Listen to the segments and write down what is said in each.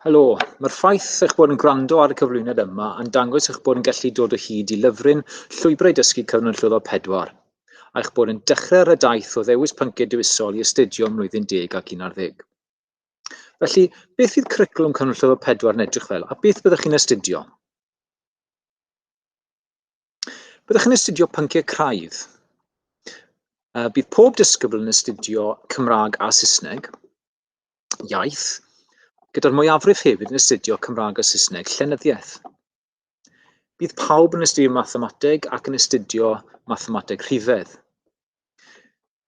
Helo, mae'r ffaith eich bod yn gwrando ar y cyflwyniad yma yn dangos eich bod yn gallu dod o hyd i lyfryn Llwybrau Dysgu Cyfnod 4 a eich bod yn dechrau'r y daith o ddewis pynciau dewisol i astudio mlwyddyn 10 ac 11. Felly, beth fydd cwricwlwm Cyfnod 4 yn edrych fel a beth byddwch chi'n astudio? Byddwch chi'n astudio pynciau craidd. Bydd pob disgybl yn astudio Cymraeg a Saesneg, iaith, gyda'r mwyafrif hefyd yn astudio Cymraeg a Saesneg llenyddiaeth. Bydd pawb yn astudio mathemateg ac yn astudio mathemateg rhifedd.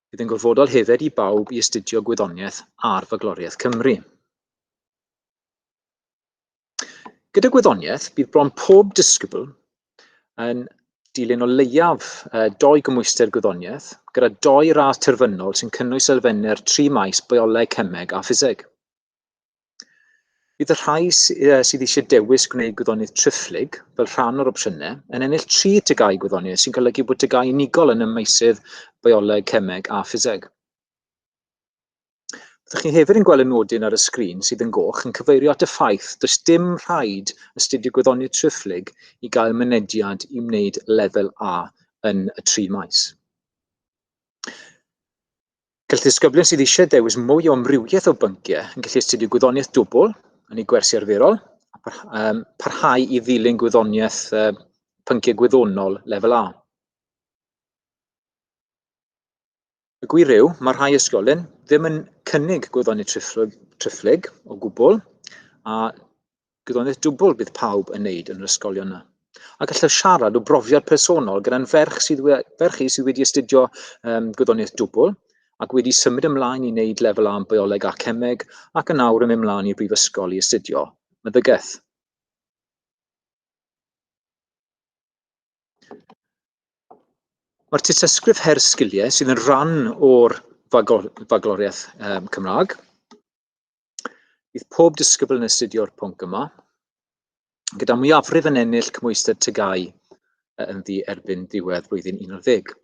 Bydd yn gorfodol hefyd i bawb i astudio gwyddoniaeth a'r Fagloriaeth Cymru. Gyda gwyddoniaeth, bydd bron pob disgybl yn dilyn o leiaf 2 gymwyster gwyddoniaeth gyda 2 ras terfynol sy'n cynnwys elfennau'r 3 maes bioleg, cemeg a ffiseg. Bydd y rhai sydd eisiau dewis gwneud gwyddoniaeth triphlyg fel rhan o'r opsiynau yn ennill 3 tygau gwyddoniaeth sy'n golygu bod tygau unigol yn y meysydd bioleg, cemeg a ffiseg. Byddwch chi hefyd yn gweld y nodyn ar y sgrin sydd yn goch yn cyfeirio at y ffaith does dim rhaid astudio gwyddoniaeth triphlyg i gael mynediad i wneud lefel A yn y 3 maes. Gall ddisgyblion sydd eisiau dewis mwy o amrywiaeth o bynciau yn gallu astudio gwyddoniaeth dwbl yn ei gwersi arferol a parhau i ddilyn gwyddoniaeth pynciau gwyddonol lefel A. Y gwir yw, mae rhai ysgolion ddim yn cynnig gwyddoniaeth triphlyg o gwbl a gwyddoniaeth dwbl bydd pawb yn wneud yn yr ysgolion yna. A gallaf siarad o brofiad personol gyda'n ferchi sydd wedi astudio gwyddoniaeth dwbl ac wedi symud ymlaen i wneud lefel A yn bioleg a cemeg ac yn nawr yn mynd ymlaen i'r brifysgol i astudio meddygaeth. Mae'r tystysgrif her sgiliau sydd yn rhan o'r Fagloriaeth Cymraeg. Bydd pob disgybl yn astudio'r pwnc yma, gyda mwyafrif yn ennill cymwyster tygau yn erbyn diwedd blwyddyn 11.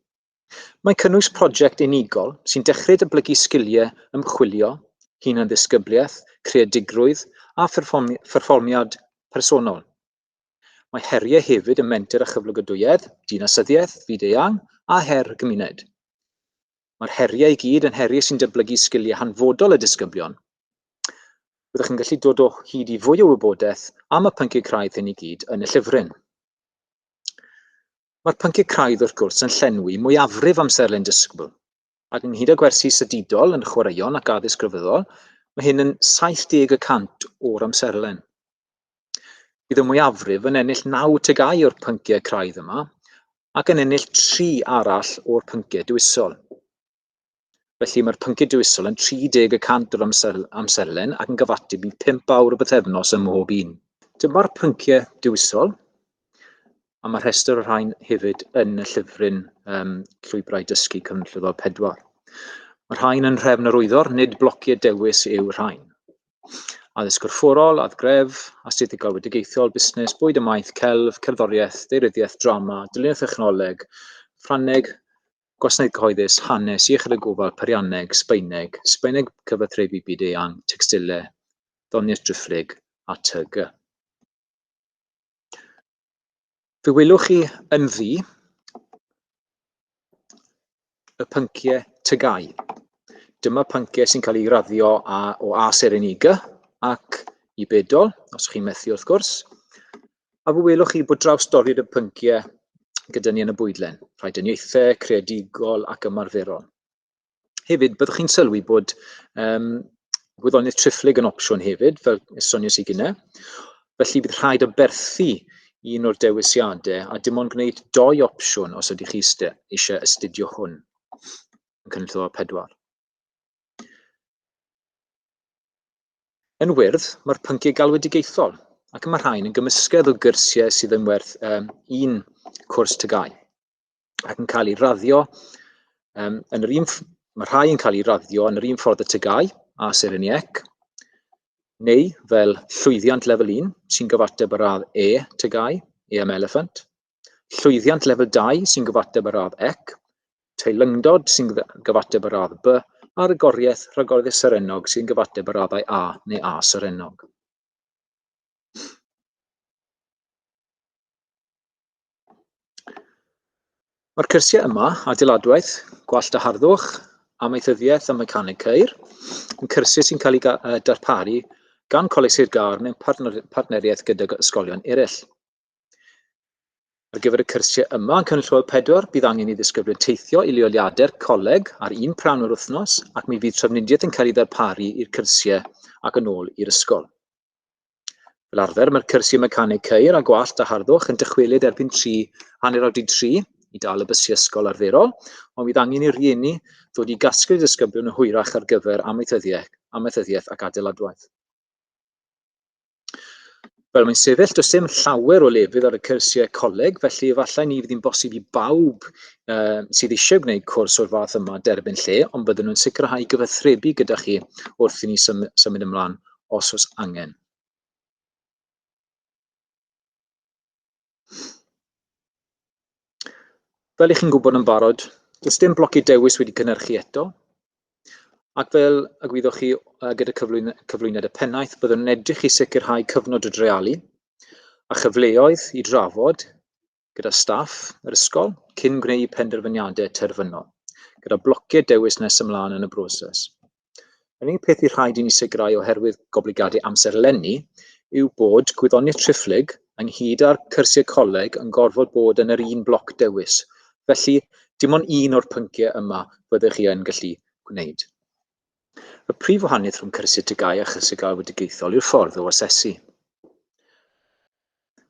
Mae'n cynnwys prosiect unigol sy'n dechrau datblygu sgiliau ymchwilio, hunan-ddisgybliaeth, creadigrwydd a pherfformiad personol. Mae heriau hefyd yn menter a chyflogadwyedd, dinasyddiaeth, fyd-eang a her gymuned. Mae'r heriau i gyd yn heriau sy'n datblygu sgiliau hanfodol y disgyblion. Byddwch chi'n gallu dod o hyd i fwy o wybodaeth am y pynciau craidd hyn i gyd yn y llyfryn. Mae'r pynciau craidd wrth gwrs yn llenwi mwyafrif amserlen disgybl, ac ynghyd â gwersi sydidol yn chwaraeon ac addysg grefyddol, mae hyn yn 70% o'r amserlen. Bydd y mwyafrif yn ennill 9 tygau o'r pynciau craidd yma ac yn ennill 3 arall o'r pynciau dewisol. Felly mae'r pynciau dewisol yn 30% o'r amserlen ac yn gyfateb i 5 awr o bythefnos ym mhob un. Dyma'r pynciau dewisol, a mae'r rhestr o'r rhain hefyd yn y llyfryn Llwybrau Dysgu Cyfnod 4. Mae'r rhain yn nhrefn yr wyddor, nid blociau dewis yw'r rhain. Addysg corfforol, addgref, astudiaethau wedigaethol, busnes, bwyd ymaith, celf, cerddoriaeth, daearyddiaeth, drama, dylunio thechnoleg, Ffrangeg, gwasanaeth cyhoeddus, hanes, iechyd a gofal, perianneg, Sbaeneg cyfathrebu byd-eang, tecstilau, ddoniaeth triphlyg a TG. Fe welwch chi yn ddu y pynciau tygau. Dyma pynciau sy'n cael ei raddio o A ser yn I ac I bedol, os chi'n methu wrth gwrs. A fe welwch chi bod draws storiad y pynciau gyda ni yn y bwydlen, rhai dynieithau, creadigol ac ymarferol. Hefyd, byddwch chi'n sylwi bod gwyddoniaeth triphlyg yn opsiwn hefyd, fel esoniais I gynnau. Felly bydd rhaid aberthu un o'r dewisiadau a dim ond gwneud 2 opsiwn os ydych chi eisiau astudio hwn yn Cyfnod 4. Yn wyrdd, mae'r pynciau galwedigaethol, ac mae rhain yn gymysgedd o gyrsiau sydd yn werth 1 cwrs tygau. Ac yn cael ei raddio, mae rhai yn cael ei raddio yn yr un ffordd y tygau, A ser yn I neu fel llwyddiant lefel 1 sy'n gyfateb ar radd E tygau, E am elephant, llwyddiant lefel 2 sy'n gyfateb ar radd ec, teilyngdod sy'n gyfateb ar radd B, a'r rhagoriaeth serennog sy'n gyfateb ar raddau A neu A serennog. Mae'r cyrsiau yma, adeiladwaith, gwallt a harddwch, amaethyddiaeth a mecaneg ceir, yn cyrsiau sy'n cael ei darparu gan Coleg Sir Gâr mewn partneriaeth gyda ysgolion eraill. Ar gyfer y cyrsiau yma yn cynrychiol 4, bydd angen i ddisgyblion teithio i leoliadau'r coleg ar un prawn yr wythnos, ac mi fydd trafnidiaeth yn cael ei ddarparu i'r cyrsiau ac yn ôl i'r ysgol. Fel arfer, mae'r cyrsiau mecaneg ceir a gwallt a harddwch yn dychwelyd erbyn 3:03 i dal y bysu ysgol arferol, ond bydd angen i'r rhieni ddod i gasglu'r disgyblion yn hwyrach ar gyfer amaethyddiaeth ac adeiladwaith. Wel, mae'n sefyll, does dim llawer o lefydd ar y cyrsiau coleg, felly efallai ni fydd hi'n bosib i bawb sydd eisiau gwneud cwrs o'r fath yma derbyn lle, ond bydden nhw'n sicrhau gyfathrebu gyda chi wrth i ni symud ymlaen os oes angen. Fel i chi'n gwybod yn barod, does dim bloci dewis wedi cynhyrchu eto, ac fel y gwyddoch chi gyda cyflwyniad y pennaeth, byddwn yn edrych i sicrhau cyfnod o drealu a chyfleoedd i drafod gyda staff yr ysgol cyn gwneud penderfyniadau terfynol, gyda blociau dewis nes ymlaen yn y broses. Yr unig peth i'r rhaid i ni sicrhau oherwydd goblygiadau amserlenni yw bod gwyddoniaeth triphlyg ynghyd â'r cyrsiau coleg yn gorfod bod yn yr un bloc dewis. Felly, dim ond un o'r pynciau yma byddwch chi yn gallu gwneud. Y prif wahaniaeth rhwng cyrsiau TGAU a chyrsiau galwadigaethol yw'r ffordd o asesu.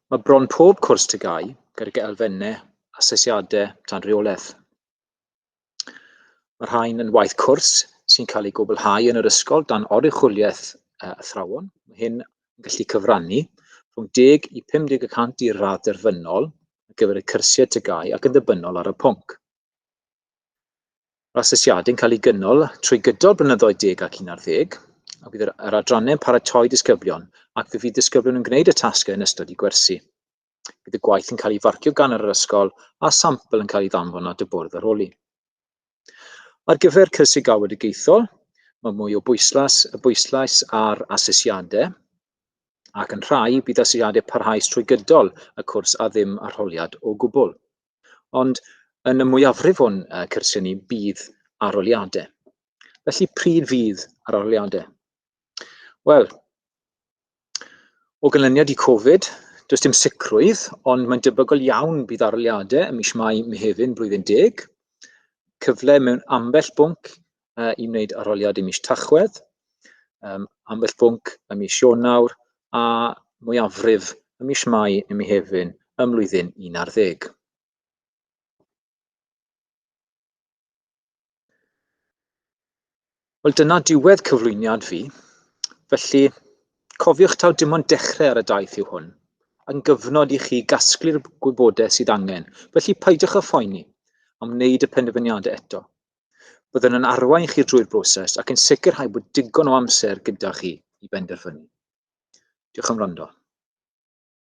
Mae bron pob cwrs TGAU gyda elfennau asesiadau tanreolaeth. Mae'r rhain yn waith cwrs sy'n cael ei gwblhau yn yr ysgol dan oruchwyliaeth athrawon. Mae hyn yn gallu cyfrannu rhwng 10 i 50% i'r radd derfynol ar gyfer y cyrsiau TGAU ac yn ddibynnol ar y pwnc. Mae'r asesiadau'n cael ei gynnal trwy gydol blynyddoedd 10 ac 11, a bydd yr adrannau'n paratoi disgyblion ac fe fydd disgyblion yn gwneud y tasgau yn ystod i gwersi. Bydd y gwaith yn cael ei farcio gan yr ysgol a sampl yn cael ei ddanfon at y bwrdd ar ôl. Ar gyfer cyrsiau galwadigaethol, mae mwy o bwyslais ar asesiadau ac yn rhai bydd asesiadau parhaus trwy gydol y cwrs a ddim arholiad o gwbl. Ond yn y mwyafrif o'n cyrsiau ni bydd arholiadau. Felly pryd fydd yr arholiadau? Wel, o ganlyniad i Covid, does dim sicrwydd, ond mae'n debygol iawn bydd arholiadau ym mis Mai Mehefin blwyddyn 10, cyfle mewn ambell bwnc i wneud arholiad ym mis Tachwedd, ambell bwnc ym mis Ionawr a mwyafrif ym mis Mai ym Mehefin ym mlwyddyn 11. Wel, dyna diwedd cyflwyniad fi, felly cofiwch taw dim ond dechrau ar y daith yw hwn, yn gyfnod i chi gasglu'r gwybodaeth sydd angen, felly peidiwch â phoeni am wneud y penderfyniadau eto. Byddwn yn arwain chi drwy'r broses ac yn sicrhau bod digon o amser gyda chi i benderfynu. Diolch am wrando.